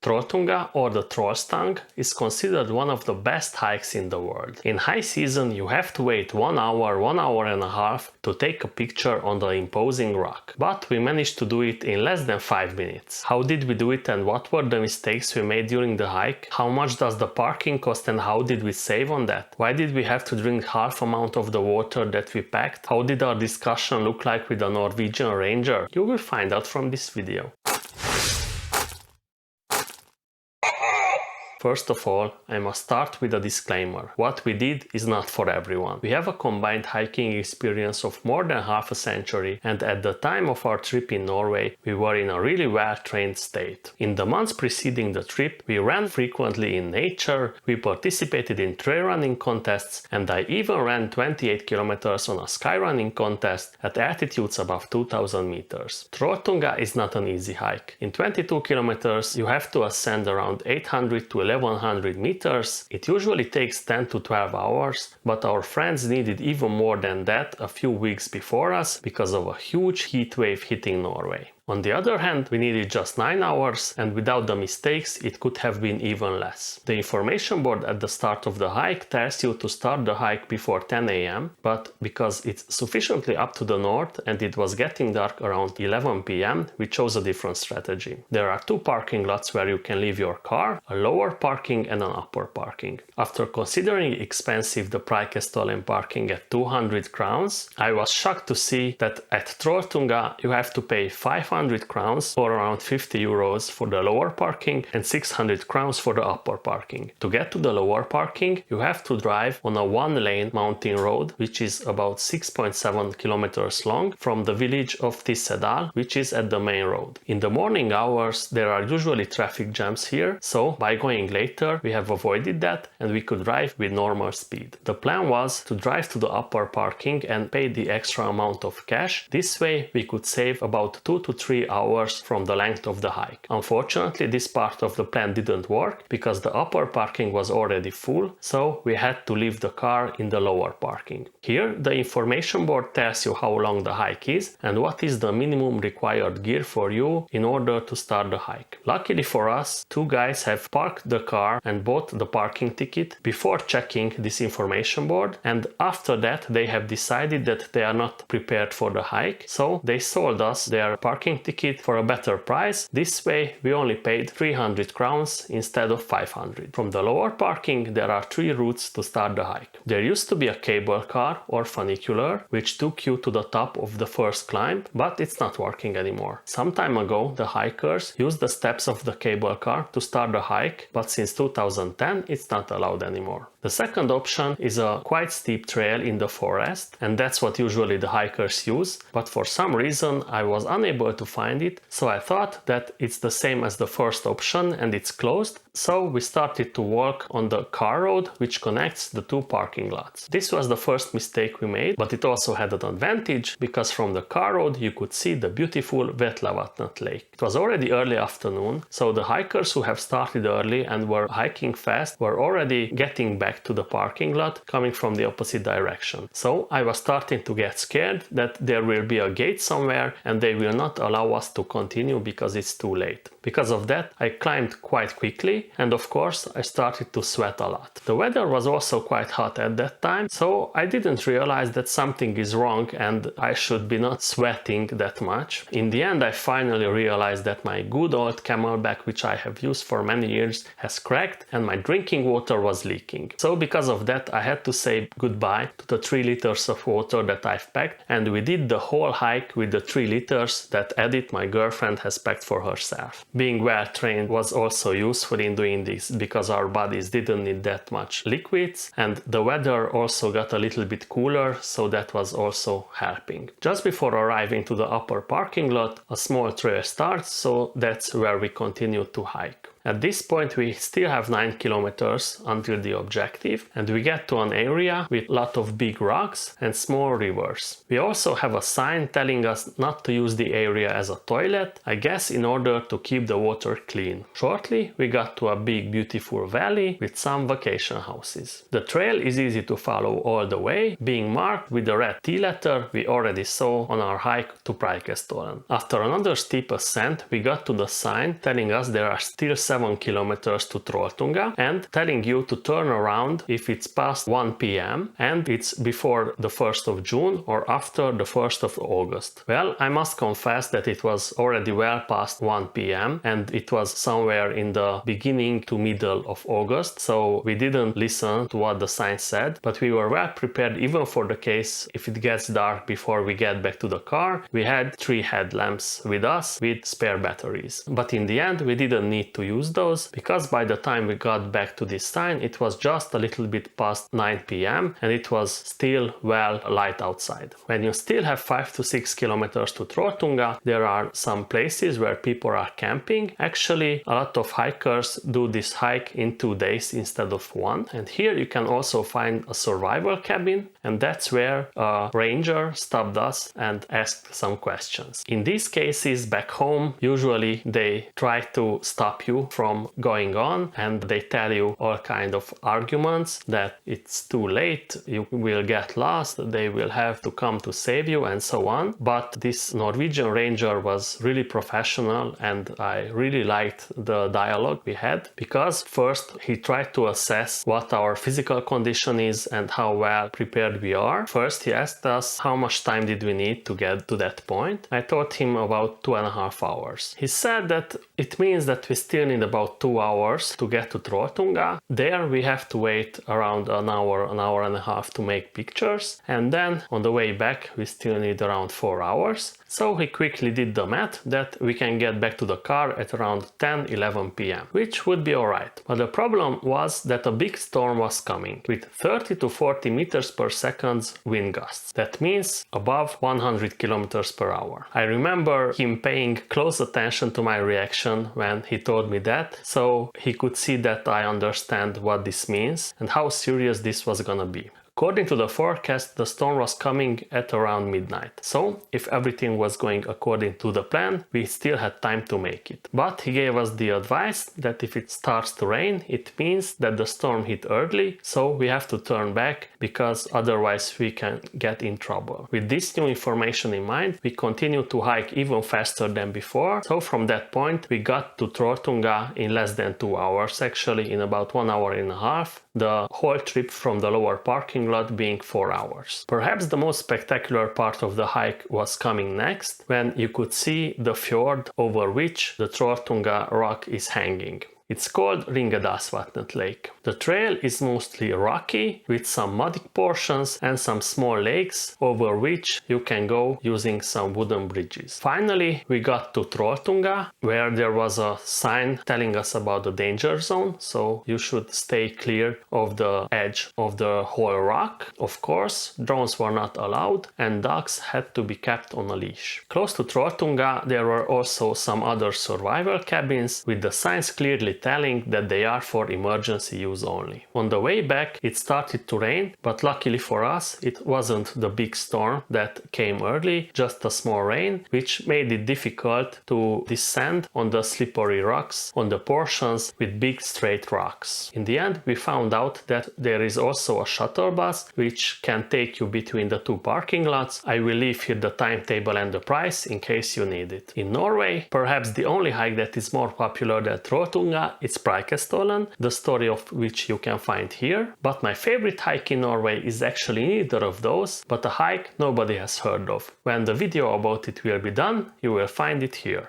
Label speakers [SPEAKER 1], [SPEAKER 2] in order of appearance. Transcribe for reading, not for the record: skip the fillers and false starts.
[SPEAKER 1] Trolltunga, or the Trolltunga, is considered one of the best hikes in the world. In high season you have to wait 1 hour, 1 hour and a half to take a picture on the imposing rock, but we managed to do it in less than 5 minutes. How did we do it and what were the mistakes we made during the hike? How much does the parking cost and how did we save on that? Why did we have to drink half amount of the water that we packed? How did our discussion look like with a Norwegian ranger? You will find out from this video. First of all, I must start with a disclaimer. What we did is not for everyone. We have a combined hiking experience of more than half a century, and at the time of our trip in Norway, we were in a really well-trained state. In the months preceding the trip, we ran frequently in nature, we participated in trail running contests, and I even ran 28 kilometers on a skyrunning contest at altitudes above 2000 meters. Trolltunga is not an easy hike. In 22 kilometers, you have to ascend around 800 to 1100 meters. It usually takes 10 to 12 hours, but our friends needed even more than that a few weeks before us because of a huge heat wave hitting Norway. On the other hand, we needed just 9 hours, and without the mistakes it could have been even less. The information board at the start of the hike tells you to start the hike before 10 AM, but because it's sufficiently up to the north and it was getting dark around 11 PM, we chose a different strategy. There are 2 parking lots where you can leave your car, a lower parking and an upper parking. After considering expensive the Preikestolen parking at 200 crowns, I was shocked to see that at Trolltunga you have to pay 500 crowns or around 50 euros for the lower parking and 600 crowns for the upper parking. To get to the lower parking, you have to drive on a 1-lane mountain road, which is about 6.7 kilometers long from the village of Tissedal, which is at the main road. In the morning hours, there are usually traffic jams here, so by going later, we have avoided that and we could drive with normal speed. The plan was to drive to the upper parking and pay the extra amount of cash. This way, we could save about 2 to 3 hours from the length of the hike. Unfortunately, this part of the plan didn't work because the upper parking was already full, so we had to leave the car in the lower parking. Here, the information board tells you how long the hike is and what is the minimum required gear for you in order to start the hike. Luckily for us, 2 guys have parked the car and bought the parking ticket before checking this information board, and after that they have decided that they are not prepared for the hike, so they sold us their parking ticket for a better price. This way we only paid 300 crowns instead of 500. From the lower parking there are 3 routes to start the hike. There used to be a cable car or funicular which took you to the top of the first climb, but it's not working anymore. Some time ago the hikers used the steps of the cable car to start the hike, but since 2010 it's not allowed anymore. The second option is a quite steep trail in the forest, and that's what usually the hikers use, but for some reason I was unable to find it, so I thought that it's the same as the first option and it's closed, so we started to walk on the car road which connects the 2 parking lots. This was the first mistake we made, but it also had an advantage because from the car road you could see the beautiful Vetlavatnet lake. It was already early afternoon, so the hikers who have started early and were hiking fast were already getting back to the parking lot coming from the opposite direction. So I was starting to get scared that there will be a gate somewhere and they will not allow us to continue because it's too late. Because of that, I climbed quite quickly and of course I started to sweat a lot. The weather was also quite hot at that time, so I didn't realize that something is wrong and I should be not sweating that much. In the end, I finally realized that my good old Camelback, which I have used for many years, has cracked and my drinking water was leaking. So because of that, I had to say goodbye to the 3 liters of water that I've packed, and we did the whole hike with the 3 liters that Edith, my girlfriend, has packed for herself. Being well trained was also useful in doing this because our bodies didn't need that much liquids, and the weather also got a little bit cooler, so that was also helping. Just before arriving to the upper parking lot, a small trail starts, so that's where we continue to hike. At this point we still have 9 kilometers until the objective, and we get to an area with a lot of big rocks and small rivers. We also have a sign telling us not to use the area as a toilet, I guess in order to keep the water clean. Shortly we got to a big beautiful valley with some vacation houses. The trail is easy to follow all the way, being marked with the red T letter we already saw on our hike to Preikestolen. After another steep ascent we got to the sign telling us there are still 7 7 kilometers to Trolltunga and telling you to turn around if it's past 1 p.m. and it's before the 1st of June or after the 1st of August. Well, I must confess that it was already well past 1 p.m. and it was somewhere in the beginning to middle of August, so we didn't listen to what the sign said, but we were well prepared even for the case if it gets dark before we get back to the car. We had 3 headlamps with us with spare batteries. But in the end we didn't need to use those because by the time we got back to this sign it was just a little bit past 9 p.m. and it was still well light outside. When you still have 5 to 6 kilometers to Trolltunga, there are some places where people are camping. Actually, a lot of hikers do this hike in 2 days instead of 1. And here you can also find a survival cabin, and that's where a ranger stopped us and asked some questions. In these cases back home, usually they try to stop you from going on and they tell you all kind of arguments that it's too late, you will get lost, they will have to come to save you and so on. But this Norwegian ranger was really professional and I really liked the dialogue we had, because first he tried to assess what our physical condition is and how well prepared we are. First he asked us how much time did we need to get to that point. I told him about 2.5 hours. He said that it means that we still need about 2 hours to get to Trolltunga. There we have to wait around an hour and a half to make pictures, and then on the way back we still need around 4 hours. So he quickly did the math that we can get back to the car at around 10-11 p.m, which would be alright. But the problem was that a big storm was coming with 30 to 40 meters per second wind gusts. That means above 100 kilometers per hour. I remember him paying close attention to my reaction when he told me that, so he could see that I understand what this means and how serious this was gonna be. According to the forecast, the storm was coming at around midnight, so if everything was going according to the plan, we still had time to make it. But he gave us the advice that if it starts to rain, it means that the storm hit early, so we have to turn back because otherwise we can get in trouble. With this new information in mind, we continued to hike even faster than before, so from that point we got to Trolltunga in less than 2 hours, actually in about 1 hour and a half. The whole trip from the lower parking lot being 4 hours. Perhaps the most spectacular part of the hike was coming next, when you could see the fjord over which the Trolltunga rock is hanging. It's called Ringedalsvatnet Lake. The trail is mostly rocky with some muddy portions and some small lakes over which you can go using some wooden bridges. Finally, we got to Trolltunga, where there was a sign telling us about the danger zone, so you should stay clear of the edge of the whole rock. Of course, drones were not allowed and dogs had to be kept on a leash. Close to Trolltunga there were also some other survival cabins with the signs clearly telling that they are for emergency use only. On the way back it started to rain, but luckily for us it wasn't the big storm that came early, just a small rain, which made it difficult to descend on the slippery rocks on the portions with big straight rocks. In the end we found out that there is also a shuttle bus which can take you between the 2 parking lots. I will leave here the timetable and the price in case you need it. In Norway, perhaps the only hike that is more popular than Trolltunga, it's Preikestolen, the story of which you can find here. But my favorite hike in Norway is actually neither of those, but a hike nobody has heard of. When the video about it will be done, you will find it here.